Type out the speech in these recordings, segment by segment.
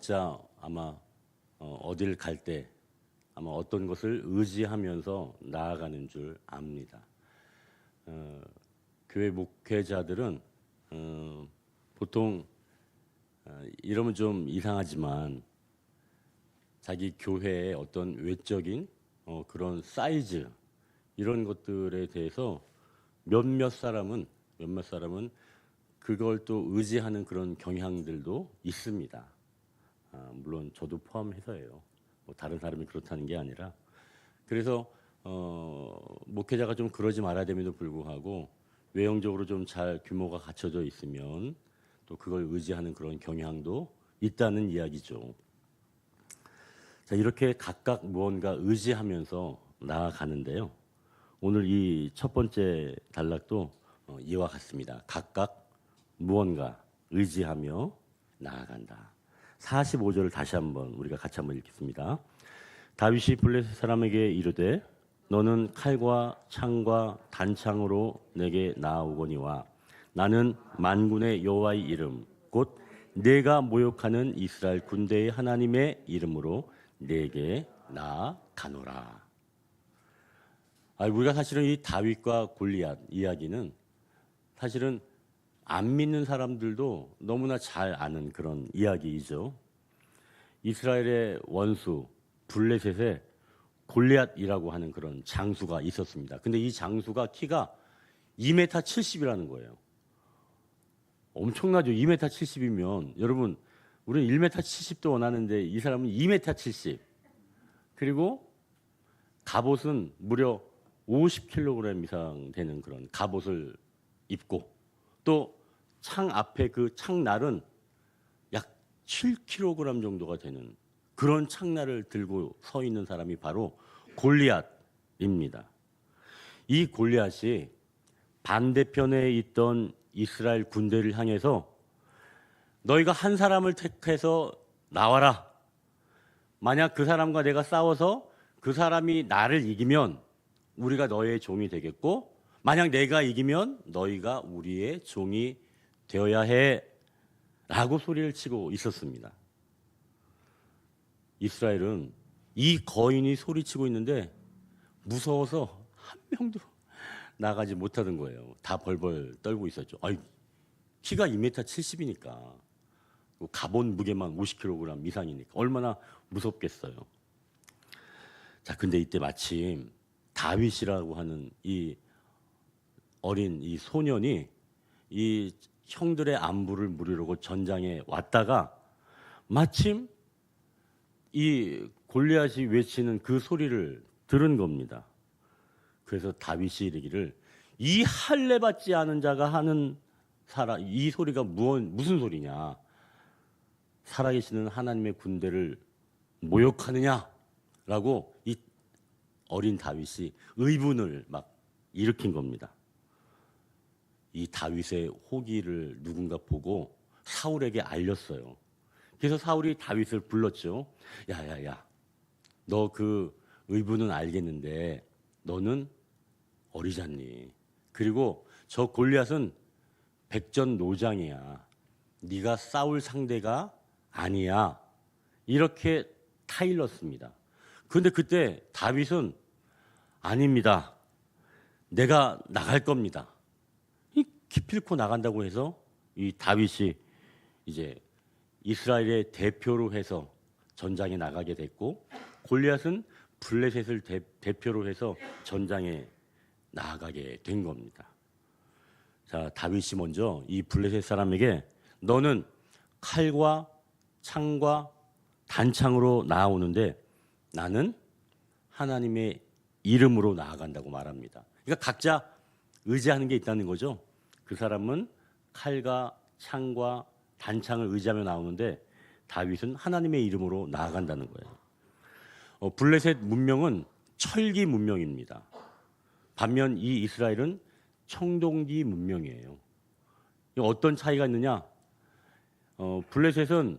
각자 아마 어딜 갈 때 아마 어떤 것을 의지하면서 나아가는 줄 압니다. 교회 목회자들은 보통 이러면 좀 이상하지만 자기 교회의 어떤 외적인 그런 사이즈 이런 것들에 대해서 몇몇 사람은 그걸 또 의지하는 그런 경향들도 있습니다. 물론 저도 포함해서예요. 뭐 다른 사람이 그렇다는 게 아니라 그래서 목회자가 좀 그러지 말아야 됨에도 불구하고 외형적으로 좀 잘 규모가 갖춰져 있으면 또 그걸 의지하는 그런 경향도 있다는 이야기죠. 자, 이렇게 각각 무언가 의지하면서 나아가는데요. 오늘 이 첫 번째 단락도 이와 같습니다. 각각 무언가 의지하며 나아간다. 45절을 다시 한번 우리가 같이 한번 읽겠습니다. 다윗이 블레셋 사람에게 이르되 너는 칼과 창과 단창으로 내게 나아오거니와 나는 만군의 여호와의 이름 곧 내가 모욕하는 이스라엘 군대의 하나님의 이름으로 내게 나아가노라. 우리가 사실은 이 다윗과 골리앗 이야기는 사실은 안 믿는 사람들도 너무나 잘 아는 그런 이야기이죠. 이스라엘의 원수 블레셋에 골리앗이라고 하는 그런 장수가 있었습니다. 근데 이 장수가 키가 2m 70이라는 거예요. 엄청나죠. 2m 70이면 여러분 우리는 1m 70도 원하는데 이 사람은 2m 70. 그리고 갑옷은 무려 50kg 이상 되는 그런 갑옷을 입고 또 창 앞에 그 창날은 약 7kg 정도가 되는 그런 창날을 들고 서 있는 사람이 바로 골리앗입니다. 이 골리앗이 반대편에 있던 이스라엘 군대를 향해서 너희가 한 사람을 택해서 나와라. 만약 그 사람과 내가 싸워서 그 사람이 나를 이기면 우리가 너의 종이 되겠고 만약 내가 이기면 너희가 우리의 종이 되어야 해 라고 소리를 치고 있었습니다. 이스라엘은 이 거인이 소리치고 있는데 무서워서 한 명도 나가지 못하던 거예요. 다 벌벌 떨고 있었죠. 키가 2m 70이니까 갑옷 무게만 50kg 이상이니까 얼마나 무섭겠어요. 자, 근데 이때 마침 다윗이라고 하는 이 어린 이 소년이 이 형들의 안부를 물으려고 전장에 왔다가 마침 이 골리앗이 외치는 그 소리를 들은 겁니다. 그래서 다윗이 이르기를 이 할례 받지 않은 자가 하는 이 소리가 무슨 소리냐? 살아계시는 하나님의 군대를 모욕하느냐라고 이 어린 다윗이 의분을 막 일으킨 겁니다. 이 다윗의 호기를 누군가 보고 사울에게 알렸어요. 그래서 사울이 다윗을 불렀죠. 야야야, 너 그 의분은 알겠는데 너는 어리잖니. 그리고 저 골리앗은 백전노장이야. 네가 싸울 상대가 아니야. 이렇게 타일렀습니다. 그런데 그때 다윗은 아닙니다. 내가 나갈 겁니다. 기필코 나간다고 해서 이 다윗이 이제 이스라엘의 대표로 해서 전장에 나가게 됐고 골리앗은 블레셋을 대표로 해서 전장에 나아가게 된 겁니다. 자, 다윗이 먼저 이 블레셋 사람에게 너는 칼과 창과 단창으로 나아오는데 나는 하나님의 이름으로 나아간다고 말합니다. 그러니까 각자 의지하는 게 있다는 거죠. 그 사람은 칼과 창과 단창을 의지하며 나오는데 다윗은 하나님의 이름으로 나아간다는 거예요. 블레셋 문명은 철기 문명입니다. 반면 이 이스라엘은 청동기 문명이에요. 어떤 차이가 있느냐? 블레셋은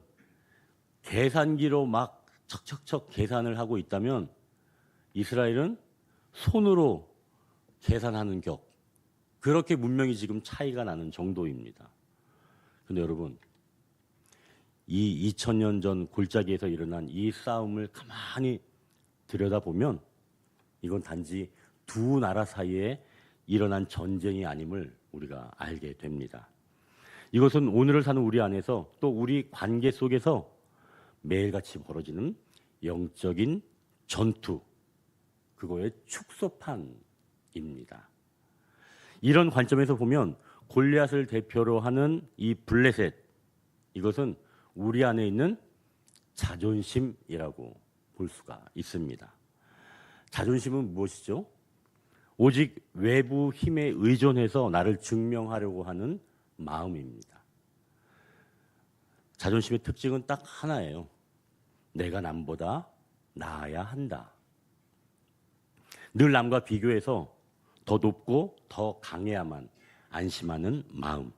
계산기로 막 척척척 계산을 하고 있다면 이스라엘은 손으로 계산하는 격. 그렇게 문명이 지금 차이가 나는 정도입니다. 근데 여러분, 이 2000년 전 골짜기에서 일어난 이 싸움을 가만히 들여다보면 이건 단지 두 나라 사이에 일어난 전쟁이 아님을 우리가 알게 됩니다. 이것은 오늘을 사는 우리 안에서 또 우리 관계 속에서 매일같이 벌어지는 영적인 전투, 그거의 축소판입니다. 이런 관점에서 보면 골리앗을 대표로 하는 이 블레셋, 이것은 우리 안에 있는 자존심이라고 볼 수가 있습니다. 자존심은 무엇이죠? 오직 외부 힘에 의존해서 나를 증명하려고 하는 마음입니다. 자존심의 특징은 딱 하나예요. 내가 남보다 나아야 한다. 늘 남과 비교해서 더 높고 더 강해야만 안심하는 마음.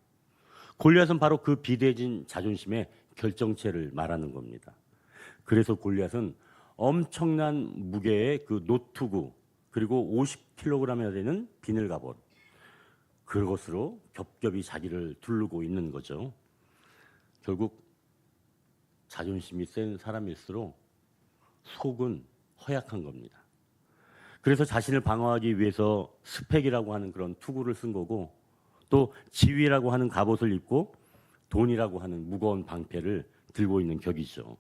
골리앗은 바로 그 비대해진 자존심의 결정체를 말하는 겁니다. 그래서 골리앗은 엄청난 무게의 그 노투구 그리고 50kg이나 되는 비늘 갑옷, 그것으로 겹겹이 자기를 두르고 있는 거죠. 결국 자존심이 센 사람일수록 속은 허약한 겁니다. 그래서 자신을 방어하기 위해서 스펙이라고 하는 그런 투구를 쓴 거고, 또 지위라고 하는 갑옷을 입고 돈이라고 하는 무거운 방패를 들고 있는 격이죠.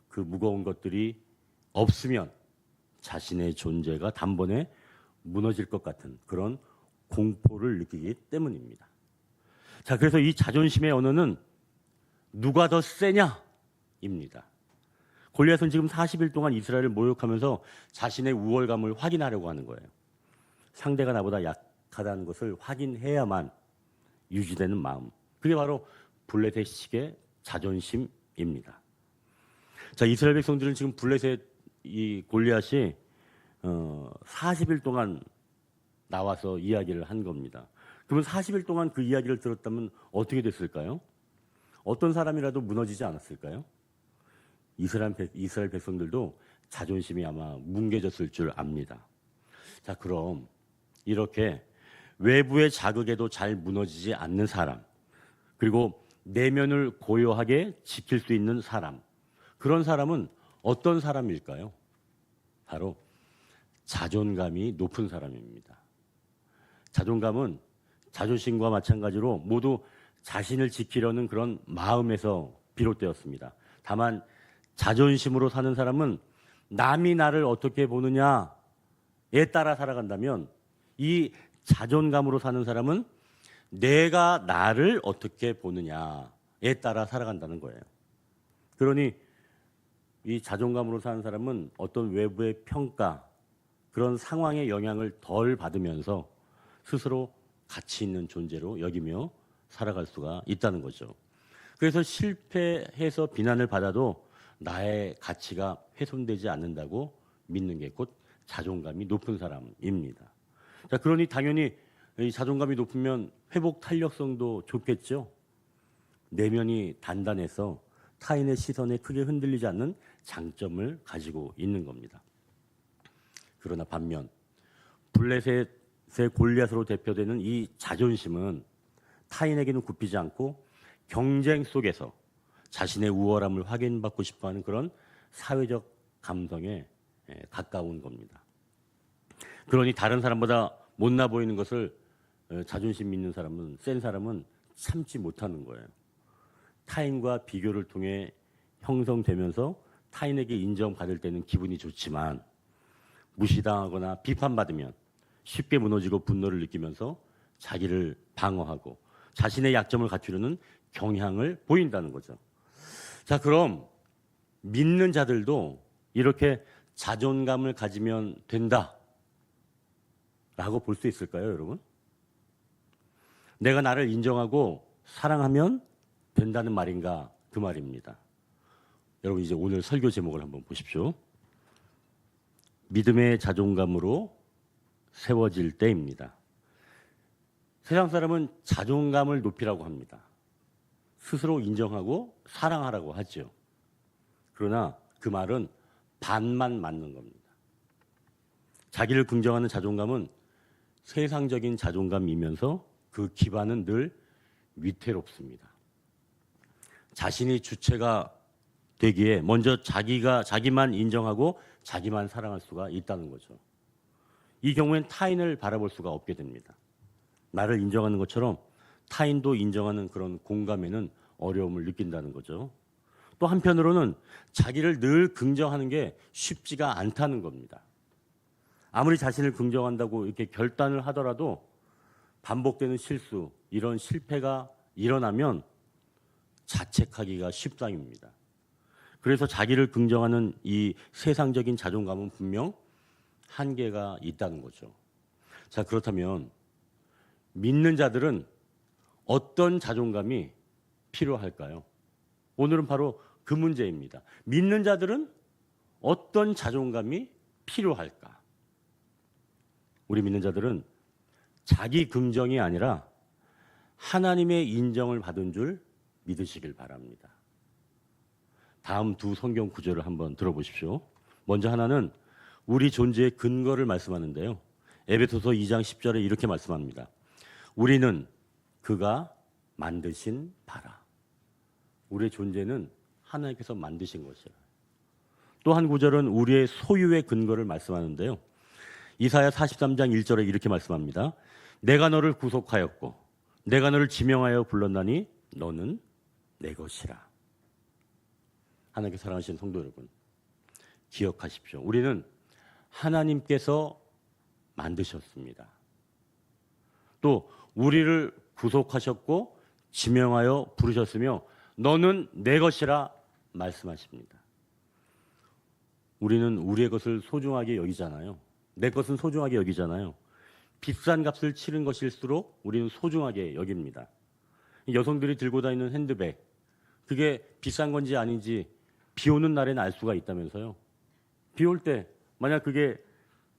그 무거운 것들이 없으면 자신의 존재가 단번에 무너질 것 같은 그런 공포를 느끼기 때문입니다. 자, 그래서 이 자존심의 언어는 누가 더 세냐입니다. 골리앗은 지금 40일 동안 이스라엘을 모욕하면서 자신의 우월감을 확인하려고 하는 거예요. 상대가 나보다 약하다는 것을 확인해야만 유지되는 마음. 그게 바로 블레셋식의 자존심입니다. 자, 이스라엘 백성들은 지금 블레셋 이 골리앗이 40일 동안 나와서 이야기를 한 겁니다. 그러면 40일 동안 그 이야기를 들었다면 어떻게 됐을까요? 어떤 사람이라도 무너지지 않았을까요? 이스라엘 백성들도 자존심이 아마 뭉개졌을 줄 압니다. 자, 그럼 이렇게 외부의 자극에도 잘 무너지지 않는 사람, 그리고 내면을 고요하게 지킬 수 있는 사람, 그런 사람은 어떤 사람일까요? 바로 자존감이 높은 사람입니다. 자존감은 자존심과 마찬가지로 모두 자신을 지키려는 그런 마음에서 비롯되었습니다. 다만 자존심으로 사는 사람은 남이 나를 어떻게 보느냐에 따라 살아간다면, 이 자존감으로 사는 사람은 내가 나를 어떻게 보느냐에 따라 살아간다는 거예요. 그러니 이 자존감으로 사는 사람은 어떤 외부의 평가, 그런 상황의 영향을 덜 받으면서 스스로 가치 있는 존재로 여기며 살아갈 수가 있다는 거죠. 그래서 실패해서 비난을 받아도 나의 가치가 훼손되지 않는다고 믿는 게 곧 자존감이 높은 사람입니다. 자, 그러니 당연히 이 자존감이 높으면 회복 탄력성도 좋겠죠. 내면이 단단해서 타인의 시선에 크게 흔들리지 않는 장점을 가지고 있는 겁니다. 그러나 반면 블레셋의 골리앗으로 대표되는 이 자존심은 타인에게는 굽히지 않고 경쟁 속에서 자신의 우월함을 확인받고 싶어하는 그런 사회적 감성에 가까운 겁니다. 그러니 다른 사람보다 못나 보이는 것을 자존심 있는 사람은, 센 사람은 참지 못하는 거예요. 타인과 비교를 통해 형성되면서 타인에게 인정받을 때는 기분이 좋지만, 무시당하거나 비판받으면 쉽게 무너지고 분노를 느끼면서 자기를 방어하고 자신의 약점을 갖추려는 경향을 보인다는 거죠. 자, 그럼 믿는 자들도 이렇게 자존감을 가지면 된다라고 볼 수 있을까요, 여러분? 내가 나를 인정하고 사랑하면 된다는 말인가, 그 말입니다. 여러분, 이제 오늘 설교 제목을 한번 보십시오. 믿음의 자존감으로 세워질 때입니다. 세상 사람은 자존감을 높이라고 합니다. 스스로 인정하고 사랑하라고 하죠. 그러나 그 말은 반만 맞는 겁니다. 자기를 긍정하는 자존감은 세상적인 자존감이면서 그 기반은 늘 위태롭습니다. 자신이 주체가 되기에 먼저 자기만 인정하고 자기만 사랑할 수가 있다는 거죠. 이 경우엔 타인을 바라볼 수가 없게 됩니다. 나를 인정하는 것처럼 타인도 인정하는 그런 공감에는 어려움을 느낀다는 거죠. 또 한편으로는 자기를 늘 긍정하는 게 쉽지가 않다는 겁니다. 아무리 자신을 긍정한다고 이렇게 결단을 하더라도 반복되는 실수, 이런 실패가 일어나면 자책하기가 쉽상입니다. 그래서 자기를 긍정하는 이 세상적인 자존감은 분명 한계가 있다는 거죠. 자, 그렇다면 믿는 자들은 어떤 자존감이 필요할까요? 오늘은 바로 그 문제입니다. 믿는 자들은 어떤 자존감이 필요할까? 우리 믿는 자들은 자기 긍정이 아니라 하나님의 인정을 받은 줄 믿으시길 바랍니다. 다음 두 성경 구절을 한번 들어보십시오. 먼저 하나는 우리 존재의 근거를 말씀하는데요. 에베소서 2장 10절에 이렇게 말씀합니다. 우리는 그가 만드신 바라. 우리의 존재는 하나님께서 만드신 것이라. 또 한 구절은 우리의 소유의 근거를 말씀하는데요. 이사야 43장 1절에 이렇게 말씀합니다. 내가 너를 구속하였고 내가 너를 지명하여 불렀나니 너는 내 것이라. 하나님께 사랑하시는 성도 여러분, 기억하십시오. 우리는 하나님께서 만드셨습니다. 또 우리를 구속하셨고 지명하여 부르셨으며 너는 내 것이라 말씀하십니다. 우리는 우리의 것을 소중하게 여기잖아요. 내 것은 소중하게 여기잖아요. 비싼 값을 치른 것일수록 우리는 소중하게 여깁니다. 여성들이 들고 다니는 핸드백, 그게 비싼 건지 아닌지 비 오는 날에는 알 수가 있다면서요. 비 올 때 만약 그게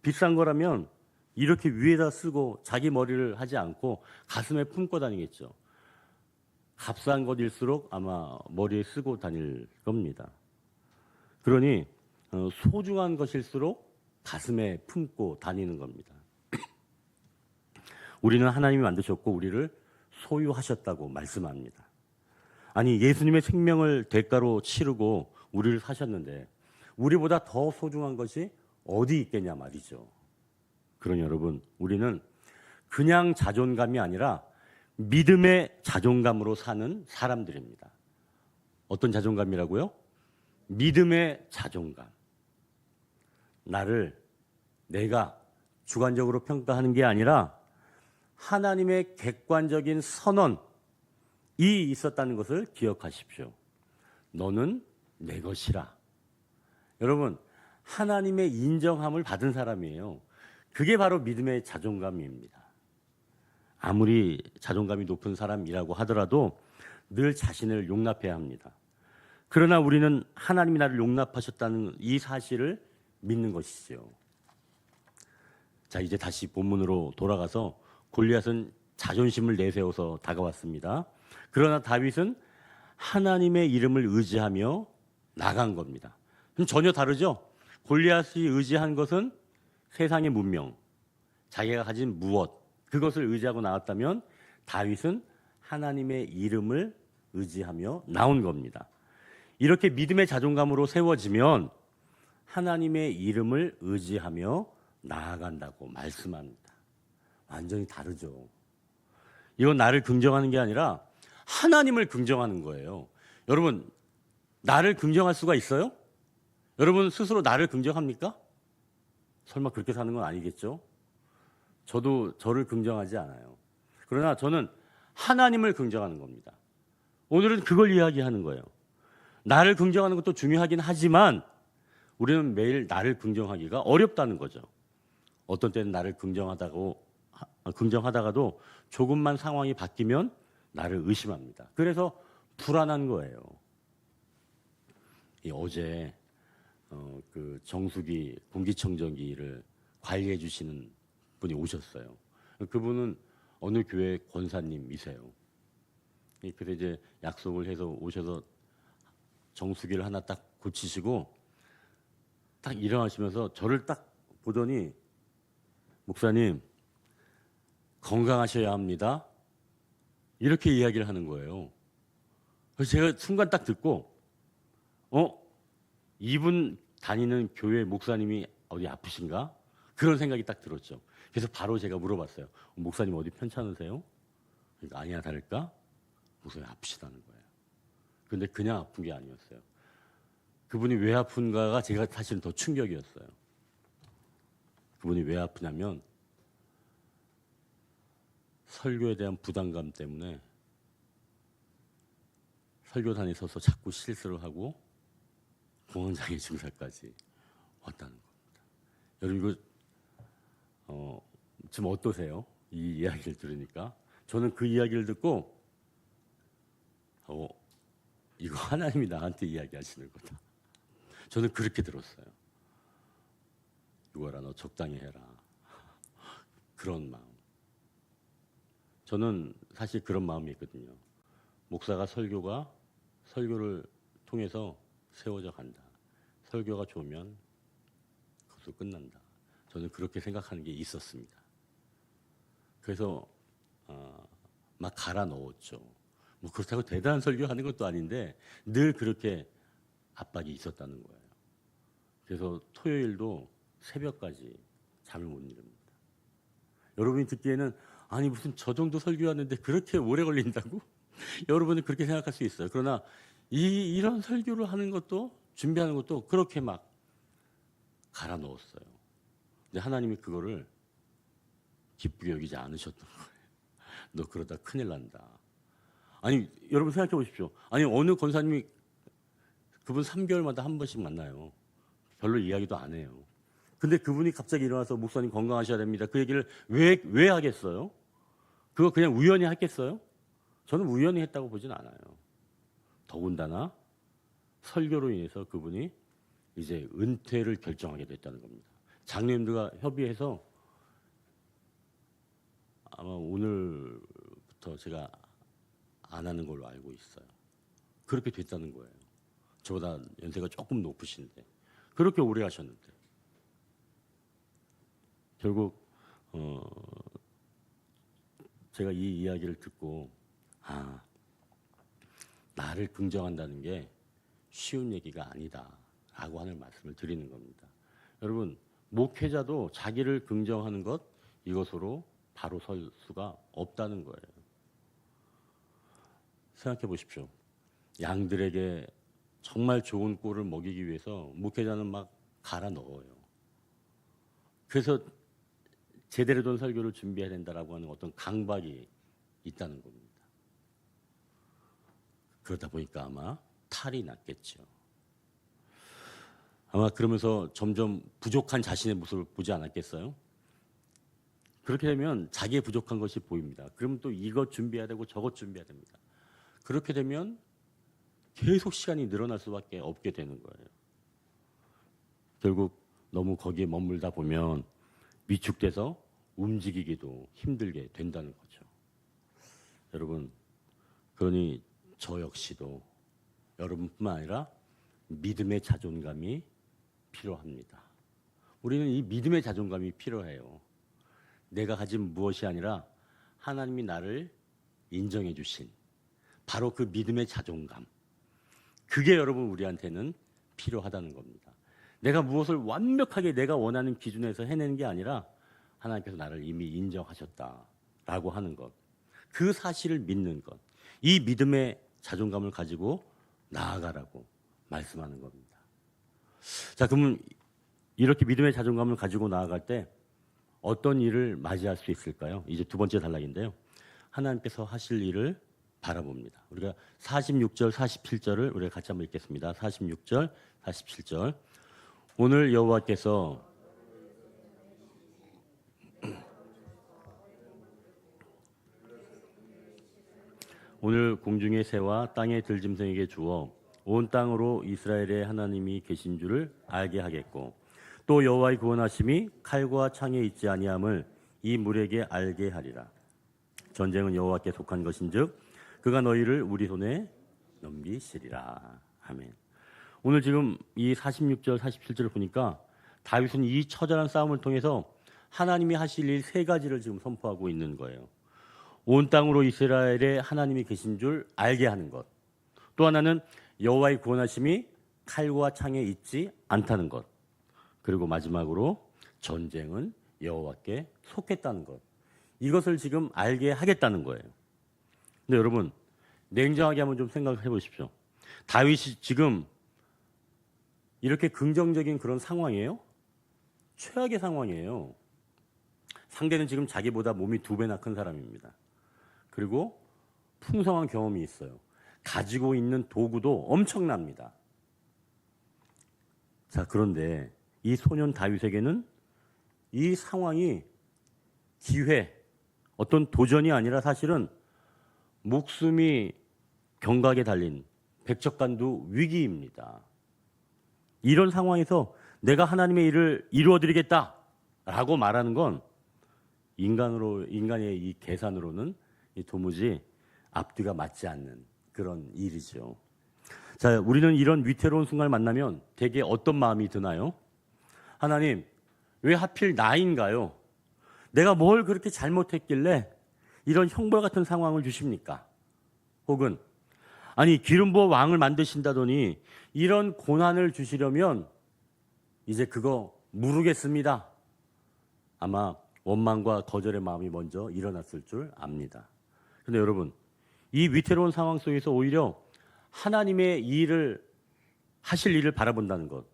비싼 거라면 이렇게 위에다 쓰고 자기 머리를 하지 않고 가슴에 품고 다니겠죠. 값싼 것일수록 아마 머리에 쓰고 다닐 겁니다. 그러니 소중한 것일수록 가슴에 품고 다니는 겁니다. 우리는 하나님이 만드셨고 우리를 소유하셨다고 말씀합니다. 아니, 예수님의 생명을 대가로 치르고 우리를 사셨는데 우리보다 더 소중한 것이 어디 있겠냐 말이죠. 그러니 여러분, 우리는 그냥 자존감이 아니라 믿음의 자존감으로 사는 사람들입니다. 어떤 자존감이라고요? 믿음의 자존감. 나를 내가 주관적으로 평가하는 게 아니라 하나님의 객관적인 선언이 있었다는 것을 기억하십시오. 너는 내 것이라. 여러분, 하나님의 인정함을 받은 사람이에요. 그게 바로 믿음의 자존감입니다. 아무리 자존감이 높은 사람이라고 하더라도 늘 자신을 용납해야 합니다. 그러나 우리는 하나님이 나를 용납하셨다는 이 사실을 믿는 것이죠. 자, 이제 다시 본문으로 돌아가서 골리앗은 자존심을 내세워서 다가왔습니다. 그러나 다윗은 하나님의 이름을 의지하며 나간 겁니다. 그럼 전혀 다르죠? 골리앗이 의지한 것은 세상의 문명, 자기가 가진 무엇, 그것을 의지하고 나왔다면 다윗은 하나님의 이름을 의지하며 나온 겁니다. 이렇게 믿음의 자존감으로 세워지면 하나님의 이름을 의지하며 나아간다고 말씀합니다. 완전히 다르죠. 이건 나를 긍정하는 게 아니라 하나님을 긍정하는 거예요. 여러분, 나를 긍정할 수가 있어요? 여러분 스스로 나를 긍정합니까? 설마 그렇게 사는 건 아니겠죠? 저도 저를 긍정하지 않아요. 그러나 저는 하나님을 긍정하는 겁니다. 오늘은 그걸 이야기하는 거예요. 나를 긍정하는 것도 중요하긴 하지만 우리는 매일 나를 긍정하기가 어렵다는 거죠. 어떤 때는 나를 긍정하다가도 조금만 상황이 바뀌면 나를 의심합니다. 그래서 불안한 거예요. 어제 그 정수기 공기청정기를 관리해 주시는 분이 오셨어요. 그분은 어느 교회 권사님이세요. 그래서 이제 약속을 해서 오셔서 정수기를 하나 딱 고치시고 딱 일어나시면서 저를 딱 보더니 목사님 건강하셔야 합니다. 이렇게 이야기를 하는 거예요. 그래서 제가 순간 딱 듣고 이분 다니는 교회 목사님이 어디 아프신가? 그런 생각이 딱 들었죠. 그래서 바로 제가 물어봤어요. 목사님 어디 편찮으세요? 그러니까 아니야 다를까? 목사님 아프시다는 거예요. 근데 그냥 아픈 게 아니었어요. 그분이 왜 아픈가가 제가 사실은 더 충격이었어요. 그분이 왜 아프냐면 설교에 대한 부담감 때문에 설교단에 서서 자꾸 실수를 하고 공황장애 증세까지 왔다는 겁니다. 여러분 이거 지금 어떠세요? 이 이야기를 들으니까 저는 그 이야기를 듣고 이거 하나님이 나한테 이야기하시는 거다. 저는 그렇게 들었어요. 유월아 너 적당히 해라. 그런 마음. 저는 사실 그런 마음이 있거든요. 목사가 설교를 통해서 세워져 간다. 설교가 좋으면 그것도 끝난다. 저는 그렇게 생각하는 게 있었습니다. 그래서 막 갈아 넣었죠. 뭐 그렇다고 대단한 설교하는 것도 아닌데 늘 그렇게 압박이 있었다는 거예요. 그래서 토요일도 새벽까지 잠을 못 이룹니다. 여러분이 듣기에는 아니 무슨 저 정도 설교하는데 그렇게 오래 걸린다고? 여러분은 그렇게 생각할 수 있어요. 그러나 이런 설교를 하는 것도 준비하는 것도 그렇게 막 갈아 넣었어요. 근데 하나님이 그거를 기쁘게 여기지 않으셨던 거예요. 너 그러다 큰일 난다. 아니 여러분 생각해 보십시오. 아니 어느 권사님이 그분 3개월마다 한 번씩 만나요. 별로 이야기도 안 해요. 근데 그분이 갑자기 일어나서 목사님 건강하셔야 됩니다. 그 얘기를 왜 하겠어요? 그거 그냥 우연히 하겠어요? 저는 우연히 했다고 보진 않아요. 더군다나 설교로 인해서 그분이 이제 은퇴를 결정하게 됐다는 겁니다. 장로님들과 협의해서 아마 오늘부터 제가 안 하는 걸로 알고 있어요. 그렇게 됐다는 거예요. 저보다 연세가 조금 높으신데 그렇게 오래 하셨는데 결국 제가 이 이야기를 듣고 나를 긍정한다는 게 쉬운 얘기가 아니다라고 하는 말씀을 드리는 겁니다. 여러분 목회자도 자기를 긍정하는 것 이것으로 바로 설 수가 없다는 거예요. 생각해 보십시오. 양들에게 정말 좋은 꼴을 먹이기 위해서 목회자는 막 갈아 넣어요. 그래서 제대로 된 설교를 준비해야 된다라고 하는 어떤 강박이 있다는 겁니다. 그러다 보니까 아마 탈이 났겠죠. 아마 그러면서 점점 부족한 자신의 모습을 보지 않았겠어요? 그렇게 되면 자기의 부족한 것이 보입니다. 그러면 또 이것 준비해야 되고 저것 준비해야 됩니다. 그렇게 되면 계속 시간이 늘어날 수밖에 없게 되는 거예요. 결국 너무 거기에 머물다 보면 위축돼서 움직이기도 힘들게 된다는 거죠. 여러분, 그러니 저 역시도 여러분뿐만 아니라 믿음의 자존감이 필요합니다. 우리는 이 믿음의 자존감이 필요해요. 내가 가진 무엇이 아니라 하나님이 나를 인정해 주신 바로 그 믿음의 자존감. 그게 여러분 우리한테는 필요하다는 겁니다. 내가 무엇을 완벽하게 내가 원하는 기준에서 해내는 게 아니라 하나님께서 나를 이미 인정하셨다라고 하는 것. 그 사실을 믿는 것. 이 믿음의 자존감을 가지고 나아가라고 말씀하는 겁니다. 자, 그러면 이렇게 믿음의 자존감을 가지고 나아갈 때 어떤 일을 맞이할 수 있을까요? 이제 두 번째 단락인데요. 하나님께서 하실 일을 바라봅니다. 우리가 46절, 47절을 우리가 같이 한번 읽겠습니다. 46절, 47절. 오늘 여호와께서 오늘 공중의 새와 땅의 들짐승에게 주어 온 땅으로 이스라엘의 하나님이 계신 줄을 알게 하겠고 또 여호와의 구원하심이 칼과 창에 있지 아니함을 이 물에게 알게 하리라. 전쟁은 여호와께 속한 것인즉 그가 너희를 우리 손에 넘기시리라. 아멘. 오늘 지금 이 46절, 47절을 보니까 다윗은 이 처절한 싸움을 통해서 하나님이 하실 일 세 가지를 지금 선포하고 있는 거예요. 온 땅으로 이스라엘에 하나님이 계신 줄 알게 하는 것. 또 하나는 여호와의 구원하심이 칼과 창에 있지 않다는 것. 그리고 마지막으로 전쟁은 여호와께 속했다는 것. 이것을 지금 알게 하겠다는 거예요. 근데 여러분, 냉정하게 한번 좀 생각해 보십시오. 다윗이 지금 이렇게 긍정적인 그런 상황이에요? 최악의 상황이에요. 상대는 지금 자기보다 몸이 2배나 큰 사람입니다. 그리고 풍성한 경험이 있어요. 가지고 있는 도구도 엄청납니다. 자, 그런데 이 소년 다윗에게는 이 상황이 기회, 어떤 도전이 아니라 사실은 목숨이 경각에 달린 백척간두 위기입니다. 이런 상황에서 내가 하나님의 일을 이루어드리겠다라고 말하는 건 인간의 이 계산으로는 도무지 앞뒤가 맞지 않는 그런 일이죠. 자, 우리는 이런 위태로운 순간을 만나면 대개 어떤 마음이 드나요? 하나님, 왜 하필 나인가요? 내가 뭘 그렇게 잘못했길래 이런 형벌 같은 상황을 주십니까? 혹은 아니 기름 부어 왕을 만드신다더니 이런 고난을 주시려면 이제 그거 모르겠습니다. 아마 원망과 거절의 마음이 먼저 일어났을 줄 압니다. 그런데 여러분, 이 위태로운 상황 속에서 오히려 하나님의 일을 하실 일을 바라본다는 것,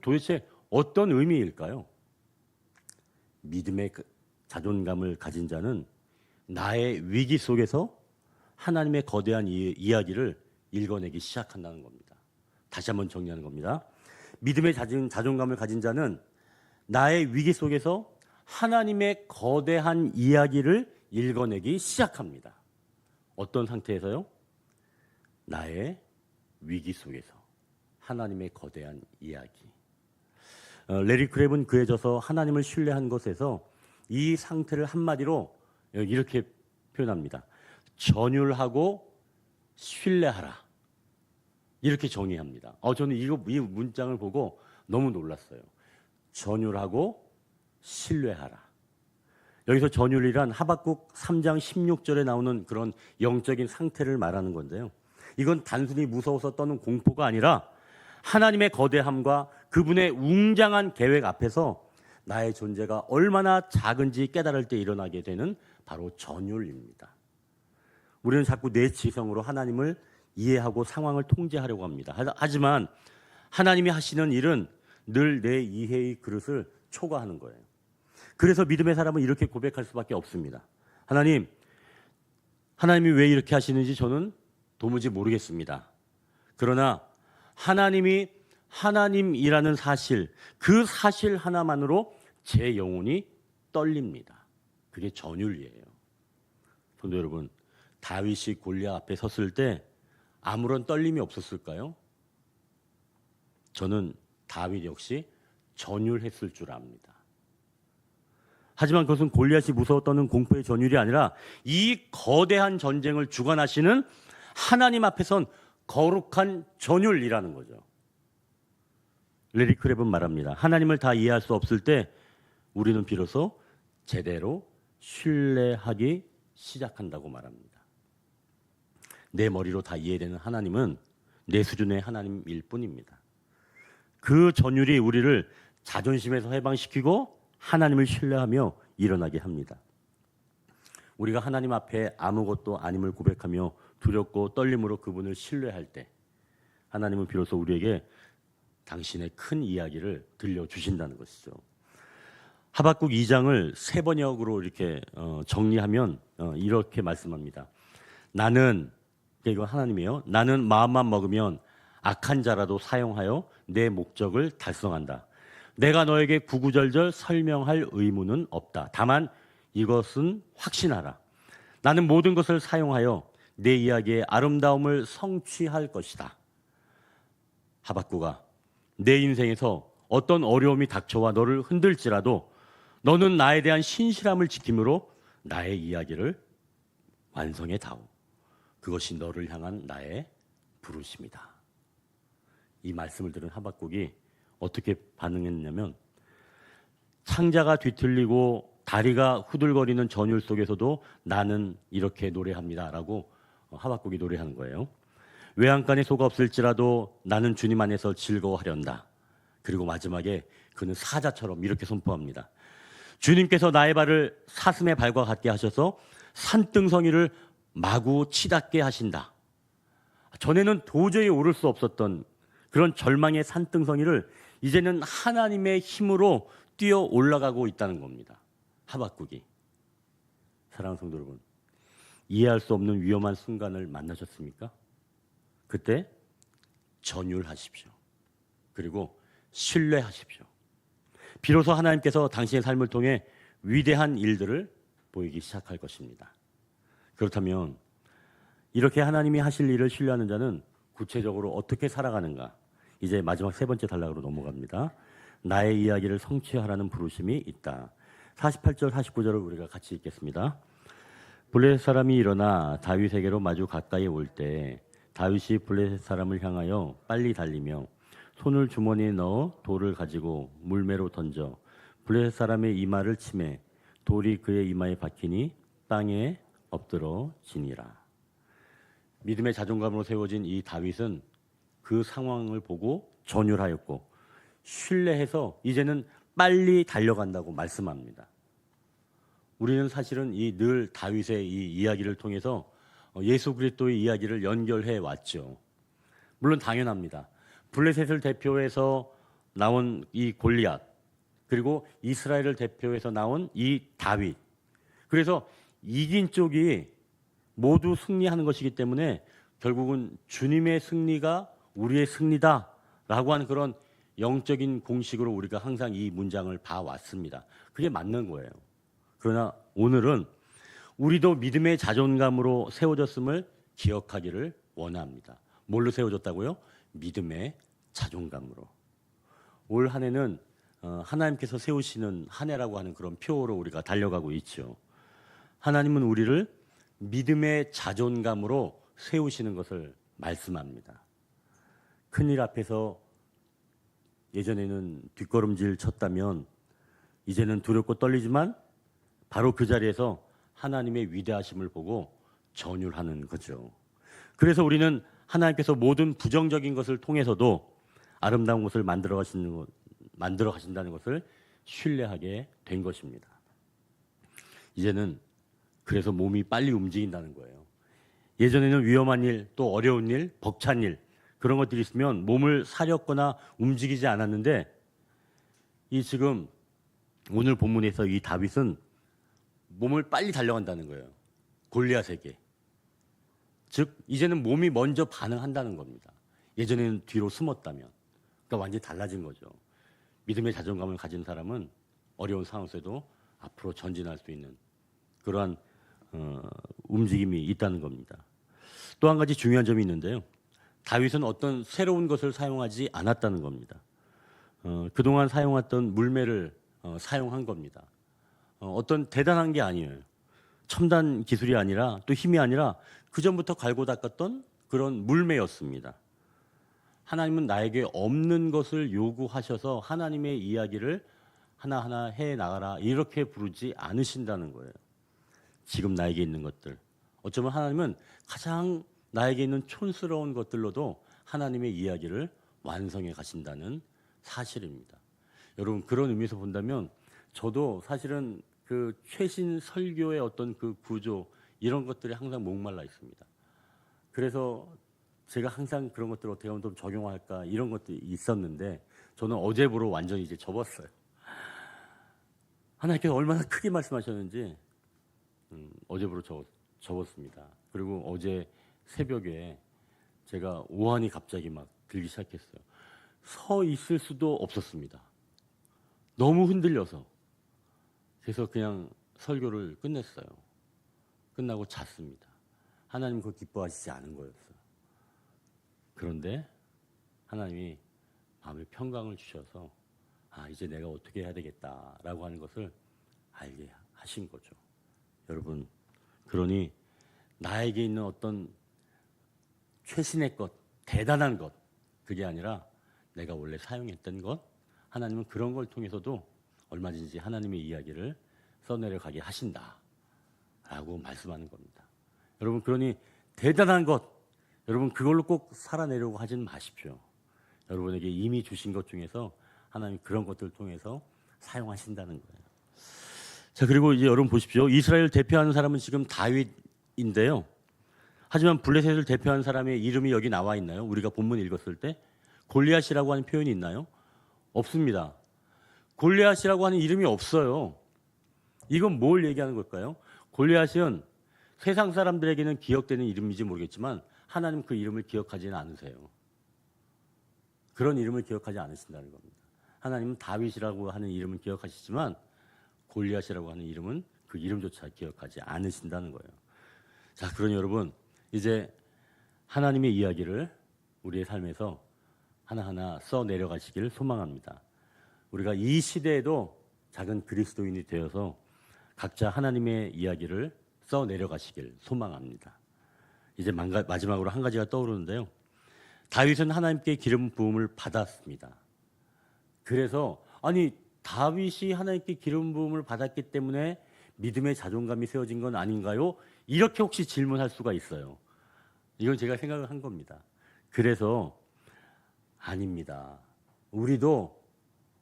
도대체 어떤 의미일까요? 믿음의 자존감을 가진 자는 나의 위기 속에서 하나님의 거대한 이야기를 읽어내기 시작한다는 겁니다. 다시 한번 정리하는 겁니다. 믿음의 자존감을 가진 자는 나의 위기 속에서 하나님의 거대한 이야기를 읽어내기 시작합니다. 어떤 상태에서요? 나의 위기 속에서 하나님의 거대한 이야기. 레리 크랩은 그에 져서 하나님을 신뢰한 것에서 이 상태를 한마디로 이렇게 표현합니다. 전율하고 신뢰하라. 이렇게 정의합니다. 저는 이 문장을 보고 너무 놀랐어요. 전율하고 신뢰하라. 여기서 전율이란 하박국 3장 16절에 나오는 그런 영적인 상태를 말하는 건데요. 이건 단순히 무서워서 떠는 공포가 아니라 하나님의 거대함과 그분의 웅장한 계획 앞에서 나의 존재가 얼마나 작은지 깨달을 때 일어나게 되는 바로 전율입니다. 우리는 자꾸 내 지성으로 하나님을 이해하고 상황을 통제하려고 합니다. 하지만 하나님이 하시는 일은 늘 내 이해의 그릇을 초과하는 거예요. 그래서 믿음의 사람은 이렇게 고백할 수밖에 없습니다. 하나님이 왜 이렇게 하시는지 저는 도무지 모르겠습니다. 그러나 하나님이 하나님이라는 사실, 그 사실 하나만으로 제 영혼이 떨립니다. 그게 전율이에요. 성도 여러분, 다윗이 골리앗 앞에 섰을 때 아무런 떨림이 없었을까요? 저는 다윗 역시 전율했을 줄 압니다. 하지만 그것은 골리앗이 무서워 떠는 공포의 전율이 아니라 이 거대한 전쟁을 주관하시는 하나님 앞에선 거룩한 전율이라는 거죠. 레리 크랩은 말합니다. 하나님을 다 이해할 수 없을 때 우리는 비로소 제대로 신뢰하기 시작한다고 말합니다. 내 머리로 다 이해되는 하나님은 내 수준의 하나님일 뿐입니다. 그 전율이 우리를 자존심에서 해방시키고 하나님을 신뢰하며 일어나게 합니다. 우리가 하나님 앞에 아무것도 아님을 고백하며 두렵고 떨림으로 그분을 신뢰할 때 하나님은 비로소 우리에게 당신의 큰 이야기를 들려주신다는 것이죠. 하박국 2장을 3번역으로 이렇게 정리하면 이렇게 말씀합니다. 나는, 이거 하나님이에요. 나는 마음만 먹으면 악한 자라도 사용하여 내 목적을 달성한다. 내가 너에게 구구절절 설명할 의무는 없다. 다만 이것은 확신하라. 나는 모든 것을 사용하여 내 이야기의 아름다움을 성취할 것이다. 하박국아, 내 인생에서 어떤 어려움이 닥쳐와 너를 흔들지라도 너는 나에 대한 신실함을 지킴으로 나의 이야기를 완성해 다오. 그것이 너를 향한 나의 부르심이다. 이 말씀을 들은 하박국이 어떻게 반응했냐면 창자가 뒤틀리고 다리가 후들거리는 전율 속에서도 나는 이렇게 노래합니다라고 하박국이 노래하는 거예요. 외양간에 소가 없을지라도 나는 주님 안에서 즐거워하련다. 그리고 마지막에 그는 사자처럼 이렇게 선포합니다. 주님께서 나의 발을 사슴의 발과 같게 하셔서 산등성이를 마구 치닫게 하신다. 전에는 도저히 오를 수 없었던 그런 절망의 산등성이를 이제는 하나님의 힘으로 뛰어 올라가고 있다는 겁니다. 하박국이. 사랑하는 성도 여러분, 이해할 수 없는 위험한 순간을 만나셨습니까? 그때 전율하십시오. 그리고 신뢰하십시오. 비로소 하나님께서 당신의 삶을 통해 위대한 일들을 보이기 시작할 것입니다. 그렇다면 이렇게 하나님이 하실 일을 신뢰하는 자는 구체적으로 어떻게 살아가는가? 이제 마지막 세 번째 단락으로 넘어갑니다. 나의 이야기를 성취하라는 부르심이 있다. 48절 49절을 우리가 같이 읽겠습니다. 블레셋 사람이 일어나 다윗에게로 마주 가까이 올 때 다윗이 블레셋 사람을 향하여 빨리 달리며 손을 주머니에 넣어 돌을 가지고 물매로 던져 블레셋 사람의 이마를 치매 돌이 그의 이마에 박히니 땅에 엎드러 지니라. 믿음의 자존감으로 세워진 이 다윗은 그 상황을 보고 전율하였고 신뢰해서 이제는 빨리 달려간다고 말씀합니다. 우리는 사실은 이 늘 다윗의 이 이야기를 통해서 예수 그리스도의 이야기를 연결해 왔죠. 물론 당연합니다. 블레셋을 대표해서 나온 이 골리앗, 그리고 이스라엘을 대표해서 나온 이 다윗. 그래서 이긴 쪽이 모두 승리하는 것이기 때문에 결국은 주님의 승리가 우리의 승리다라고 하는 그런 영적인 공식으로 우리가 항상 이 문장을 봐왔습니다. 그게 맞는 거예요. 그러나 오늘은 우리도 믿음의 자존감으로 세워졌음을 기억하기를 원합니다. 뭘로 세워졌다고요? 믿음의 자존감으로. 올 한 해는 하나님께서 세우시는 한 해라고 하는 그런 표로 우리가 달려가고 있죠. 하나님은 우리를 믿음의 자존감으로 세우시는 것을 말씀합니다. 큰일 앞에서 예전에는 뒷걸음질 쳤다면 이제는 두렵고 떨리지만 바로 그 자리에서 하나님의 위대하심을 보고 전율하는 거죠. 그래서 우리는 하나님께서 모든 부정적인 것을 통해서도 아름다운 것을 만들어 가신다는 것을 신뢰하게 된 것입니다. 이제는 그래서 몸이 빨리 움직인다는 거예요. 예전에는 위험한 일, 또 어려운 일, 벅찬 일 그런 것들이 있으면 몸을 사렸거나 움직이지 않았는데 이 지금 오늘 본문에서 이 다윗은 몸을 빨리 달려간다는 거예요. 골리앗에게. 즉 이제는 몸이 먼저 반응한다는 겁니다. 예전에는 뒤로 숨었다면. 그러니까 완전히 달라진 거죠. 믿음의 자존감을 가진 사람은 어려운 상황 속에도 앞으로 전진할 수 있는 그러한 움직임이 있다는 겁니다. 또 한 가지 중요한 점이 있는데요. 다윗은 어떤 새로운 것을 사용하지 않았다는 겁니다. 그동안 사용했던 물매를 사용한 겁니다. 어떤 대단한 게 아니에요. 첨단 기술이 아니라 또 힘이 아니라 그전부터 갈고 닦았던 그런 물매였습니다. 하나님은 나에게 없는 것을 요구하셔서 하나님의 이야기를 하나하나 해 나가라 이렇게 부르지 않으신다는 거예요. 지금 나에게 있는 것들. 어쩌면 하나님은 가장 나에게 있는 촌스러운 것들로도 하나님의 이야기를 완성해 가신다는 사실입니다. 여러분 그런 의미에서 본다면 저도 사실은 그 최신 설교의 어떤 그 구조 이런 것들이 항상 목말라 있습니다. 그래서 제가 항상 그런 것들을 어떻게 하면 좀 적용할까 이런 것들이 있었는데 저는 어제부로 완전히 이제 접었어요. 하나님께서 얼마나 크게 말씀하셨는지 어제부로 접었습니다. 그리고 어제 새벽에 제가 오한이 갑자기 막 들기 시작했어요. 서 있을 수도 없었습니다. 너무 흔들려서. 그래서 그냥 설교를 끝냈어요. 끝나고 잤습니다. 하나님 그거 기뻐하시지 않은 거였어요. 그런데 하나님이 마음에 평강을 주셔서 이제 내가 어떻게 해야 되겠다라고 하는 것을 알게 하신 거죠. 여러분, 그러니 나에게 있는 어떤 최신의 것, 대단한 것, 그게 아니라 내가 원래 사용했던 것, 하나님은 그런 걸 통해서도 얼마든지 하나님의 이야기를 써내려가게 하신다라고 말씀하는 겁니다. 여러분, 그러니 대단한 것, 여러분 그걸로 꼭 살아내려고 하진 마십시오. 여러분에게 이미 주신 것 중에서 하나님 그런 것들을 통해서 사용하신다는 거예요. 자, 그리고 이제 여러분 보십시오. 이스라엘 대표하는 사람은 지금 다윗인데요. 하지만 블레셋을 대표하는 사람의 이름이 여기 나와 있나요? 우리가 본문 읽었을 때 골리앗이라고 하는 표현이 있나요? 없습니다. 골리앗이라고 하는 이름이 없어요. 이건 뭘 얘기하는 걸까요? 골리앗은 세상 사람들에게는 기억되는 이름인지 모르겠지만 하나님 그 이름을 기억하지는 않으세요. 그런 이름을 기억하지 않으신다는 겁니다. 하나님은 다윗이라고 하는 이름은 기억하시지만 골리앗이라고 하는 이름은 그 이름조차 기억하지 않으신다는 거예요. 자, 그러니 여러분 이제 하나님의 이야기를 우리의 삶에서 하나하나 써 내려가시길 소망합니다. 우리가 이 시대에도 작은 그리스도인이 되어서 각자 하나님의 이야기를 써 내려가시길 소망합니다. 이제 마지막으로 한 가지가 떠오르는데요. 다윗은 하나님께 기름 부음을 받았습니다. 그래서 아니 다윗이 하나님께 기름 부음을 받았기 때문에 믿음의 자존감이 세워진 건 아닌가요? 이렇게 혹시 질문할 수가 있어요. 이건 제가 생각을 한 겁니다. 그래서 아닙니다. 우리도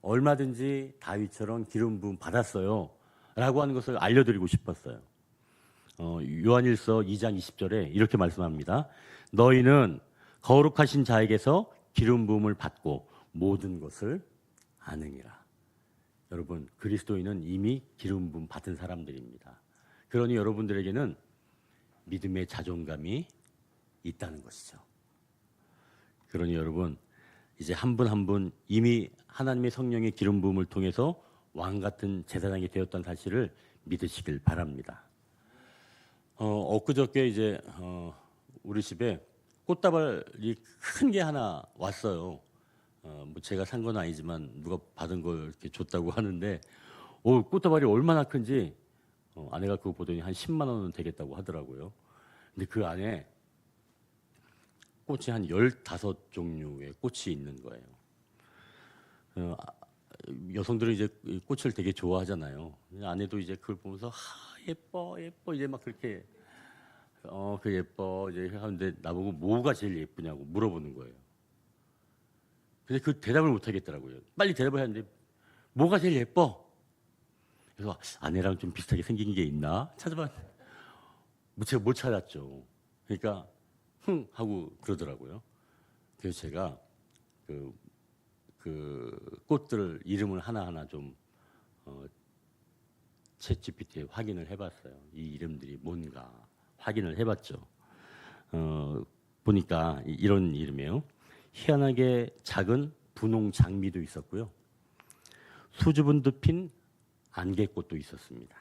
얼마든지 다윗처럼 기름 부음 받았어요. 라고 하는 것을 알려드리고 싶었어요. 요한일서 2장 20절에 이렇게 말씀합니다. 너희는 거룩하신 자에게서 기름 부음을 받고 모든 것을 아느니라. 여러분 그리스도인은 이미 기름 부음 받은 사람들입니다. 그러니 여러분들에게는 믿음의 자존감이 있다는 것이죠. 그러니 여러분 이제 한 분 한 분 이미 하나님의 성령의 기름 부음을 통해서 왕 같은 제사장이 되었다는 사실을 믿으시길 바랍니다. 엊그저께 이제 우리 집에 꽃다발이 큰 게 하나 왔어요. 뭐 제가 산 건 아니지만 누가 받은 걸 이렇게 줬다고 하는데 꽃다발이 얼마나 큰지 아내가 그거 보더니 한 10만 원은 되겠다고 하더라고요. 근데 그 안에 꽃이 한 15종류의 꽃이 있는 거예요. 여성들은 이제 꽃을 되게 좋아하잖아요. 아내도 이제 그걸 보면서 예뻐 이제 막 그렇게 그 예뻐 이제 하는데 나보고 뭐가 제일 예쁘냐고 물어보는 거예요. 근데 그 대답을 못 하겠더라고요. 빨리 대답을 하는데 뭐가 제일 예뻐? 그래서 아내랑 좀 비슷하게 생긴 게 있나 찾아봤는데 제가 못 찾았죠. 그러니까 하고 그러더라고요. 그래서 제가 그 꽃들 이름을 하나하나 좀 챗GPT에 확인을 해봤어요. 이 이름들이 뭔가 확인을 해봤죠. 보니까 이런 이름이에요. 희한하게 작은 분홍 장미도 있었고요. 수줍은 듯 핀 안개꽃도 있었습니다.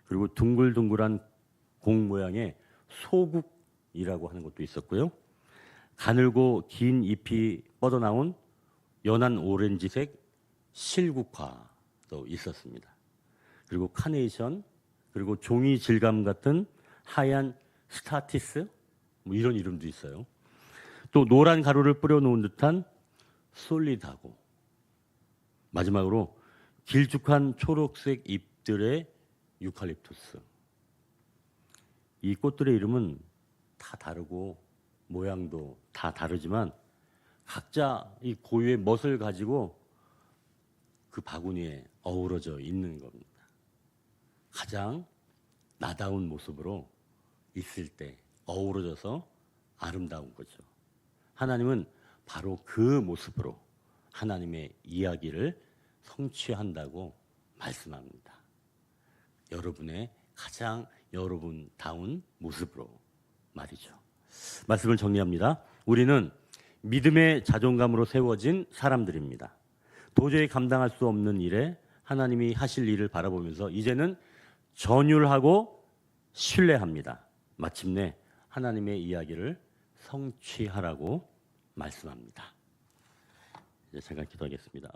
그리고 둥글둥글한 공 모양의 소국이라고 하는 것도 있었고요. 가늘고 긴 잎이 뻗어나온 연한 오렌지색 실국화도 있었습니다. 그리고 카네이션, 그리고 종이 질감 같은 하얀 스타티스, 뭐 이런 이름도 있어요. 또 노란 가루를 뿌려놓은 듯한 솔리드하고 마지막으로 길쭉한 초록색 잎들의 유칼립투스. 이 꽃들의 이름은 다 다르고 모양도 다 다르지만 각자 이 고유의 멋을 가지고 그 바구니에 어우러져 있는 겁니다. 가장 나다운 모습으로 있을 때 어우러져서 아름다운 거죠. 하나님은 바로 그 모습으로 하나님의 이야기를 성취한다고 말씀합니다. 여러분의 가장 여러분다운 모습으로 말이죠. 말씀을 정리합니다. 우리는 믿음의 자존감으로 세워진 사람들입니다. 도저히 감당할 수 없는 일에 하나님이 하실 일을 바라보면서 이제는 전율하고 신뢰합니다. 마침내 하나님의 이야기를 성취하라고 말씀합니다. 이제 잠깐 기도하겠습니다.